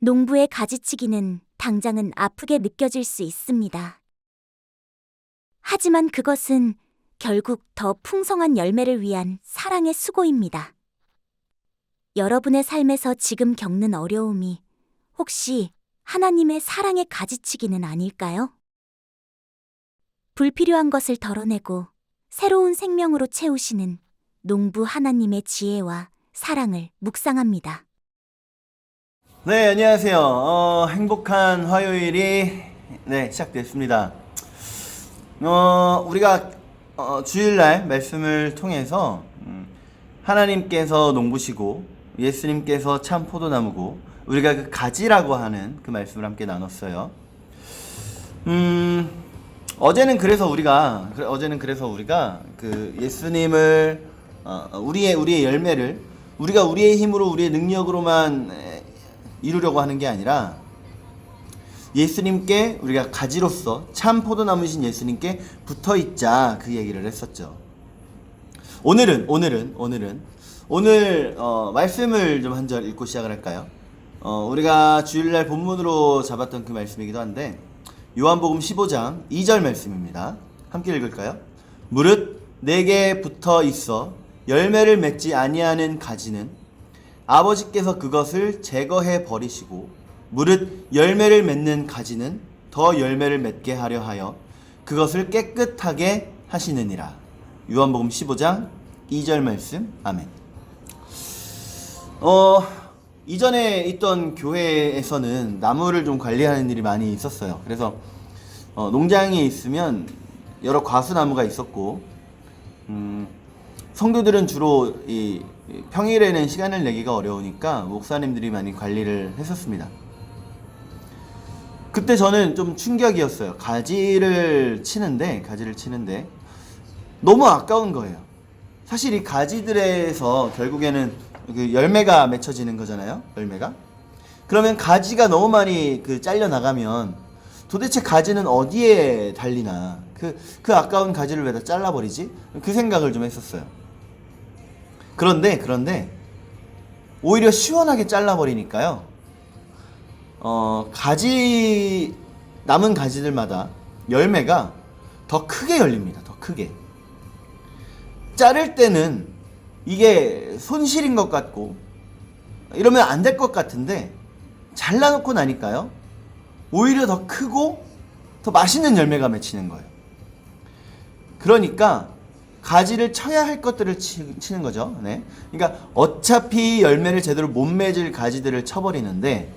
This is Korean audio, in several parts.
농부의 가지치기는 당장은 아프게 느껴질 수 있습니다. 하지만 그것은 결국 더 풍성한 열매를 위한 사랑의 수고입니다. 여러분의 삶에서 지금 겪는 어려움이 혹시 하나님의 사랑의 가지치기는 아닐까요? 불필요한 것을 덜어내고 새로운 생명으로 채우시는 농부 하나님의 지혜와 사랑을 묵상합니다. 네, 안녕하세요. 행복한 화요일이 시작됐습니다. 우리가 주일날 말씀을 통해서 하나님께서 농부시고 예수님께서 참 포도나무고 우리가 그 가지라고 하는 그 말씀을 함께 나눴어요. 어제는 그래서 우리가 그 예수님을 우리의 열매를 우리가 우리의 힘으로 우리의 능력으로만 이루려고 하는 게 아니라 예수님께 우리가 가지로서 참 포도나무이신 예수님께 붙어있자, 그 얘기를 했었죠. 오늘 말씀을 좀 한 절 읽고 시작을 할까요? 우리가 주일날 본문으로 잡았던 그 말씀이기도 한데 요한복음 15장 2절 말씀입니다. 함께 읽을까요? 무릇 내게 붙어 있어 열매를 맺지 아니하는 가지는 아버지께서 그것을 제거해 버리시고 무릇 열매를 맺는 가지는 더 열매를 맺게 하려 하여 그것을 깨끗하게 하시느니라. 요한복음 15장 2절 말씀. 아멘. 이전에 있던 교회에서는 나무를 좀 관리하는 일이 많이 있었어요. 그래서 농장에 있으면 여러 과수나무가 있었고 성도들은 주로 이 평일에는 시간을 내기가 어려우니까 목사님들이 많이 관리를 했었습니다. 그때 저는 좀 충격이었어요. 가지를 치는데 너무 아까운 거예요. 사실 이 가지들에서 결국에는 그 열매가 맺혀지는 거잖아요. 열매가. 그러면 가지가 너무 많이 잘려 나가면 도대체 가지는 어디에 달리나, 그 아까운 가지를 왜 다 잘라버리지? 그 생각을 좀 했었어요. 그런데 오히려 시원하게 잘라버리니까요. 남은 가지들마다 열매가 더 크게 열립니다. 더 크게. 자를 때는 이게 손실인 것 같고 이러면 안 될 것 같은데 잘라놓고 나니까요. 오히려 더 크고 더 맛있는 열매가 맺히는 거예요. 그러니까 가지를 쳐야 할 것들을 치는 거죠. 네. 그러니까 어차피 열매를 제대로 못 맺을 가지들을 쳐버리는데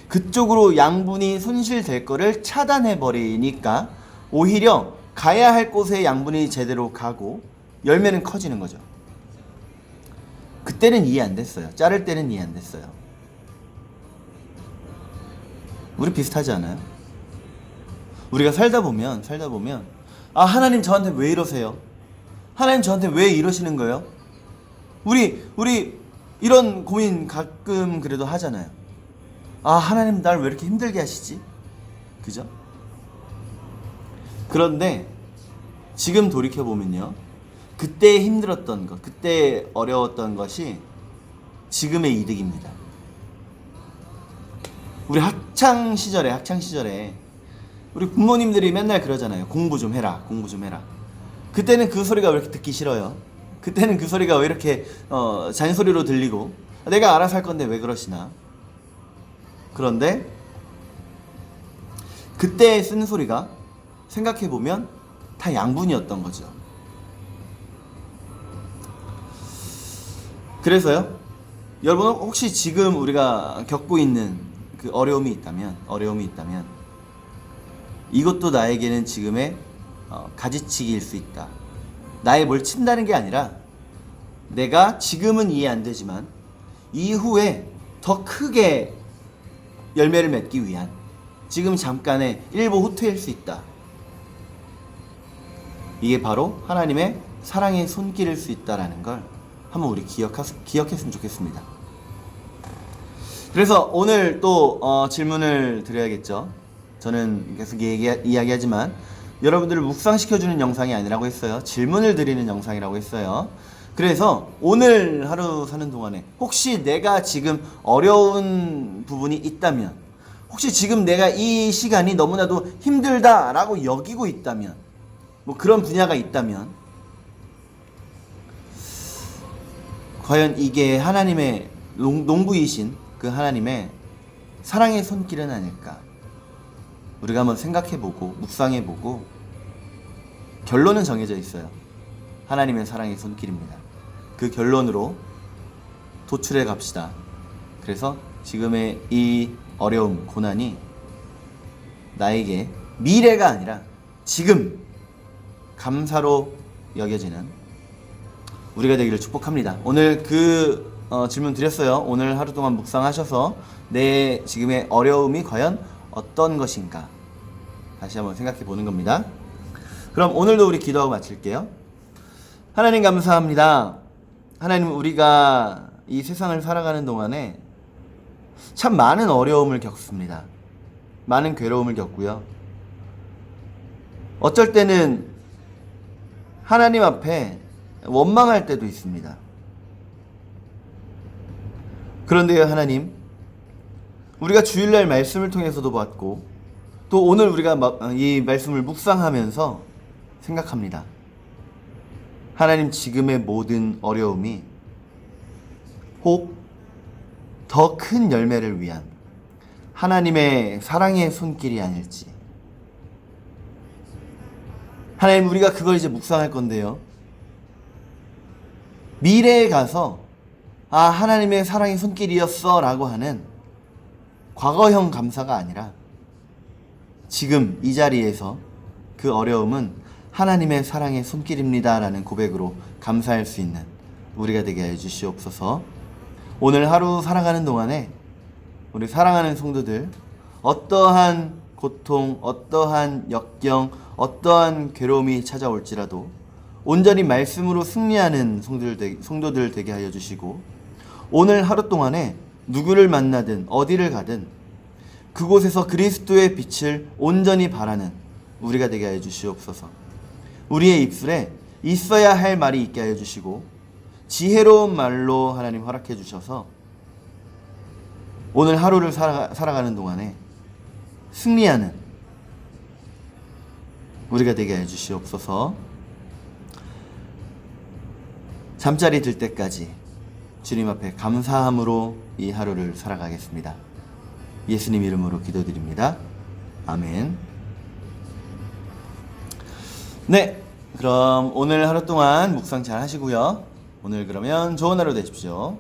그쪽으로 양분이 손실될 거를 차단해 버리니까 오히려 가야 할 곳에 양분이 제대로 가고 열매는 커지는 거죠. 그때는 이해 안 됐어요. 자를 때는 이해 안 됐어요. 우리 비슷하지 않아요? 우리가 살다 보면 아, 하나님 저한테 왜 이러세요? 하나님 저한테 왜 이러시는 거예요? 우리 이런 고민 가끔 그래도 하잖아요. 아, 하나님 날 왜 이렇게 힘들게 하시지? 그죠? 그런데 지금 돌이켜보면요, 그때 힘들었던 것, 그때 어려웠던 것이 지금의 이득입니다. 우리 학창 시절에 우리 부모님들이 맨날 그러잖아요. 공부 좀 해라. 그때는 그 소리가 왜 이렇게 듣기 싫어요? 그때는 그 소리가 왜 이렇게 잔소리로 들리고 내가 알아서 할 건데 왜 그러시나? 그런데 그때 쓰는 소리가 생각해보면 다 양분이었던 거죠. 그래서요, 여러분 혹시 지금 우리가 겪고 있는 그 어려움이 있다면 이것도 나에게는 지금의 가지치기일 수 있다. 나의 뭘 친다는 게 아니라 내가 지금은 이해 안 되지만 이후에 더 크게 열매를 맺기 위한 지금 잠깐의 일부 후퇴일 수 있다. 이게 바로 하나님의 사랑의 손길일 수 있다라는 걸 한번 우리 기억했으면 좋겠습니다. 그래서 오늘 또 질문을 드려야겠죠. 저는 계속 이야기하지만 여러분들을 묵상시켜주는 영상이 아니라고 했어요. 질문을 드리는 영상이라고 했어요. 그래서 오늘 하루 사는 동안에 혹시 내가 지금 어려운 부분이 있다면, 혹시 지금 내가 이 시간이 너무나도 힘들다라고 여기고 있다면, 뭐 그런 분야가 있다면, 과연 이게 하나님의 농부이신 그 하나님의 사랑의 손길은 아닐까? 우리가 한번 생각해보고 묵상해보고, 결론은 정해져 있어요. 하나님의 사랑의 손길입니다. 그 결론으로 도출해 갑시다. 그래서 지금의 이 어려움, 고난이 나에게 미래가 아니라 지금 감사로 여겨지는 우리가 되기를 축복합니다. 오늘 질문 드렸어요. 오늘 하루 동안 묵상하셔서 내 지금의 어려움이 과연 어떤 것인가 다시 한번 생각해 보는 겁니다. 그럼 오늘도 우리 기도하고 마칠게요. 하나님 감사합니다. 하나님, 우리가 이 세상을 살아가는 동안에 참 많은 어려움을 겪습니다. 많은 괴로움을 겪고요. 어쩔 때는 하나님 앞에 원망할 때도 있습니다. 그런데요, 하나님, 우리가 주일날 말씀을 통해서도 봤고, 또 오늘 우리가 이 말씀을 묵상하면서 생각합니다. 하나님, 지금의 모든 어려움이 혹 더 큰 열매를 위한 하나님의 사랑의 손길이 아닐지. 하나님, 우리가 그걸 이제 묵상할 건데요, 미래에 가서 하나님의 사랑의 손길이었어 라고 하는 과거형 감사가 아니라 지금 이 자리에서 그 어려움은 하나님의 사랑의 손길입니다 라는 고백으로 감사할 수 있는 우리가 되게 해 주시옵소서. 오늘 하루 살아가는 동안에 우리 사랑하는 성도들, 어떠한 고통, 어떠한 역경, 어떠한 괴로움이 찾아올지라도 온전히 말씀으로 승리하는 성도들 되게 하여 주시고, 오늘 하루 동안에 누구를 만나든 어디를 가든 그곳에서 그리스도의 빛을 온전히 바라는 우리가 되게 하여 주시옵소서. 우리의 입술에 있어야 할 말이 있게 하여 주시고, 지혜로운 말로 하나님 허락해 주셔서 오늘 하루를 살아가는 동안에 승리하는 우리가 되게 해 주시옵소서. 잠자리 들 때까지 주님 앞에 감사함으로 이 하루를 살아가겠습니다. 예수님 이름으로 기도드립니다. 아멘. 네, 그럼 오늘 하루 동안 묵상 잘 하시고요. 오늘 그러면 좋은 하루 되십시오.